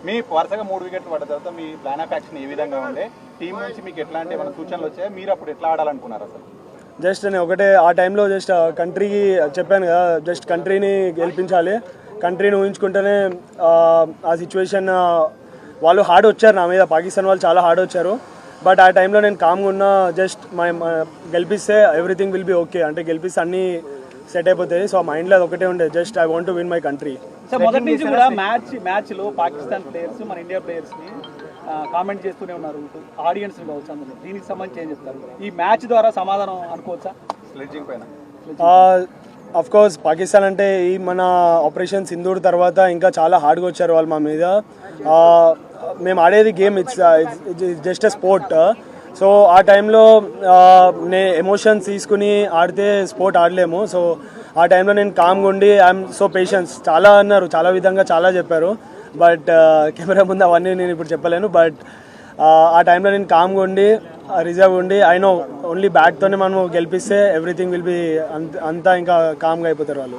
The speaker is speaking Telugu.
మీ వరుసగా 3 వికెట్లు పడ్డ తర్వాత మీ ప్లాన్ ఆఫ్ యాక్షన్ ఏ విధంగా ఉండే, టీం నుంచి మీకు ఎట్లాంటి ఏమైనా సూచనలు వచ్చాయి, మీరు అప్పుడు ఎట్లా ఆడాలనుకున్నారు అసలు? జస్ట్ నేను ఒకటే ఆ టైంలో జస్ట్ కంట్రీకి చెప్పాను కదా, జస్ట్ కంట్రీని గెలిపించాలి, కంట్రీని ఊహించుకుంటేనే ఆ సిచ్యువేషన్ వాళ్ళు హార్డ్ వచ్చారు నా మీద, పాకిస్తాన్ వాళ్ళు చాలా హార్డ్ వచ్చారు. బట్ ఆ టైంలో నేను కామ్గా ఉన్నా, జస్ట్ గెలిపిస్తే ఎవ్రీథింగ్ విల్ బి ఓకే, అంటే గెలిపిస్తే అన్నీ సెట్ అయిపోతాయి. సో మైండ్లో అది ఒకటే ఉండే, just I want to win my country. So మొదటి నుంచి కూడా మ్యాచ్లో పాకిస్తాన్ ప్లేయర్స్ మన ఇండియా ప్లేయర్స్ని కామెంట్ చేస్తూనే ఉన్నారు, ఆడియన్స్ కావచ్చు అందరూ. దీనికి సంబంధించి ఏం చెప్తారు? ఈ మ్యాచ్ ద్వారా సమాధానం అనుకోవచ్చా స్లెడ్జింగ్ పైన? అఫ్ కోర్స్ పాకిస్తాన్ అంటే ఈ మన ఆపరేషన్ సింధూర్ తర్వాత ఇంకా చాలా హార్డ్గా వచ్చారు వాళ్ళు మా మీద. మేము ఆడేది game, it's just a sport. So ఆ టైంలో ఎమోషన్స్ తీసుకుని ఆడితే స్పోర్ట్ ఆడలేము. సో ఆ టైంలో నేను కామ్గా ఉండి ఐఎమ్ సో పేషెన్స్, చాలా అన్నారు, చాలా విధంగా చాలా చెప్పారు. బట్ కెమెరా ముందు అవన్నీ నేను ఇప్పుడు చెప్పలేను. బట్ ఆ టైంలో నేను కామ్గా ఉండి రిజర్వ్ ఉండి, ఐ నో ఓన్లీ బ్యాట్తోనే మనం గెలిపిస్తే ఎవ్రీథింగ్ విల్ బి అంతా ఇంకా కామ్గా అయిపోతారు వాళ్ళు.